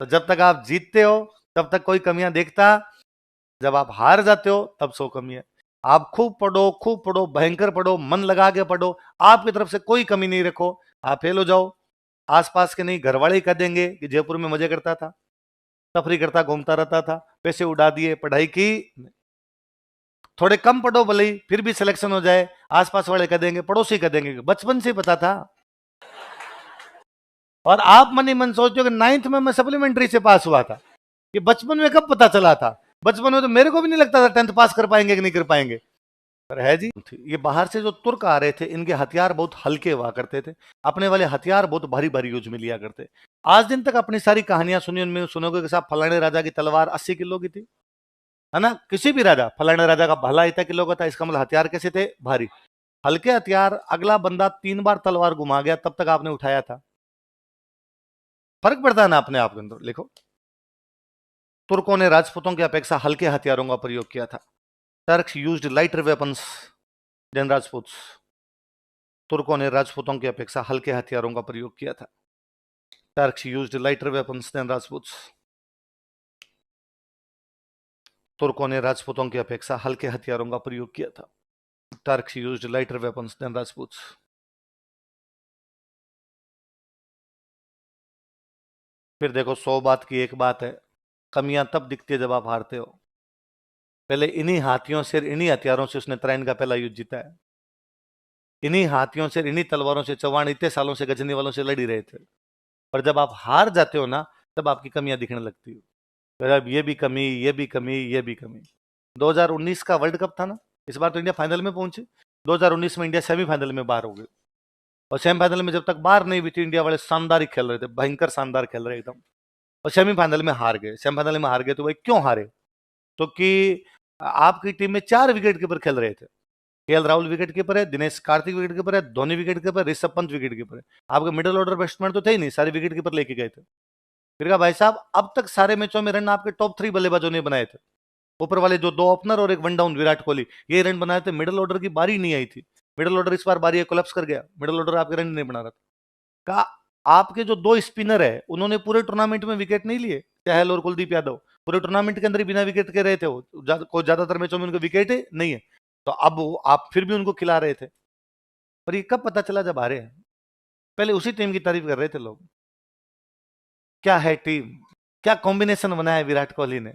तो जब तक आप जीतते हो तब तक कोई कमियां देखता, जब आप हार जाते हो तब 100 कमी है। आप खूब पढ़ो, भयंकर पढ़ो, मन लगा के पढ़ो, आपकी तरफ से कोई कमी नहीं रखो, आप फेल हो जाओ। आसपास के नहीं, घर वाले ही कह देंगे कि जयपुर में मजे करता था, तफरी करता घूमता रहता था, पैसे उड़ा दिए, पढ़ाई की। थोड़े कम पढ़ो भले ही, फिर भी सिलेक्शन हो जाए, आसपास वाले कह देंगे, पड़ोसी कह देंगे बचपन से पता था। और आप मन ही मन सोचते हो कि 9th में मैं सप्लीमेंट्री से पास हुआ था, कि बचपन में कब पता चला था? बचपन में तो मेरे को भी नहीं लगता था 10th पास कर पाएंगे कि नहीं कर पाएंगे। पर है जी, ये बाहर से जो तुर्क आ रहे थे, इनके हथियार बहुत हल्के हुआ करते थे, अपने वाले हथियार बहुत भारी भारी यूज में लिया करते। आज दिन तक अपनी सारी कहानियां सुनी, उनमें सुनोगे कि साहब फलाने राजा की तलवार 80 किलो की थी, है ना? किसी भी राजा, फलाने राजा का भला इतना किलो का था, इसका मतलब हथियार कैसे थे? भारी। हल्के हथियार, अगला बंदा 3 बार तलवार घुमा गया तब तक आपने उठाया था। फर्क पड़ता है ना अपने आप के अंदर। लिखो, तुर्कों ने राजपूतों की अपेक्षा हल्के हथियारों का प्रयोग किया था। Turks used lighter weapons than Rajputs. तुर्कों ने राजपूतों की अपेक्षा हल्के हथियारों का प्रयोग किया था। Turks used lighter weapons than Rajputs. तुर्कों ने राजपूतों की अपेक्षा हल्के हथियारों का प्रयोग किया था। Turks used lighter weapons than Rajputs. फिर देखो, 100 बात की एक बात है, कमियां तब दिखती है जब आप हारते हो। पहले इन्हीं हाथियों से, इन्हीं हथियारों से उसने त्राइन का पहला युद्ध जीता है। इन्हीं हाथियों से, इन्हीं तलवारों से चौहान इतने सालों से गजनी वालों से लड़ी रहे थे। पर जब आप हार जाते हो ना, तब आपकी कमियां दिखने लगती है। तो अब ये भी कमी, ये भी कमी, ये भी कमी। 2019 का वर्ल्ड कप था ना, इस बार तो इंडिया फाइनल में पहुंची। 2019 में इंडिया सेमीफाइनल में बाहर हो गई, और सेमीफाइनल में जब तक बाहर नहीं हुई थी, इंडिया वाले शानदार ही खेल रहे थे, भयंकर शानदार खेल रहे एकदम। और सेमीफाइनल में हार गए। सेमीफाइनल में हार गए तो भाई क्यों हारे? तो कि आपकी टीम में 4 विकेट कीपर खेल रहे थे। केएल राहुल विकेट कीपर है, दिनेश कार्तिक विकेट कीपर है, Dhoni wicket keeper, Rishabh Pant wicket keeper है। आपके मिडिल ऑर्डर बैट्समैन तो थे ही नहीं, सारे विकेट कीपर लेके गए थे। फिर कहा भाई साहब, अब तक सारे मैचों में रन आपके टॉप 3 बल्लेबाजों ने बनाए थे। ऊपर वाले जो 2 ओपनर और एक वन डाउन विराट कोहली, ये रन बनाए थे। मिडिल ऑर्डर की बारी नहीं आई थी। मिडिल ऑर्डर इस बार बारी कोलैप्स कर गया, मिडिल ऑर्डर आपके रन नहीं बना रहा था। कहा आपके जो 2 स्पिनर है, उन्होंने पूरे टूर्नामेंट में विकेट नहीं लिए, चहल और कुलदीप यादव। पूरे टूर्नामेंट के अंदर ही बिना विकेट के रहे थे वो, कोई ज्यादातर मैचों में उनके विकेट नहीं है। तो अब आप फिर भी उनको खिला रहे थे। पर ये कब पता चला? जब हारे हैं। पहले उसी टीम की तारीफ कर रहे थे लोग। क्या है टीम, क्या कॉम्बिनेशन बनाया है विराट कोहली ने,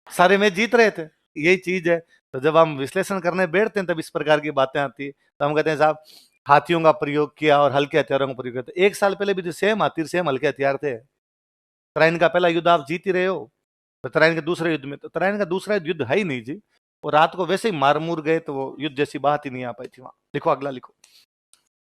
सारे मैच जीत रहे थे। यही चीज है। तो जब हम विश्लेषण करने बैठते हैं, तब इस प्रकार की बातें आती है, तो हम कहते हैं साहब, हाथियों का प्रयोग किया और हल्के हथियारों का प्रयोग किया। तो 1 साल पहले भी तो सेम हाथी, सेम हल्के हथियार थे। तराइन का पहला युद्ध आप जीत ही रहे हो, तो तराइन के दूसरे युद्ध में, तो तराइन का दूसरा युद्ध है ही नहीं जी। और रात को वैसे ही मार मूर गए, तो वो युद्ध जैसी बात ही नहीं आ पाई थी वहां। लिखो, अगला लिखो।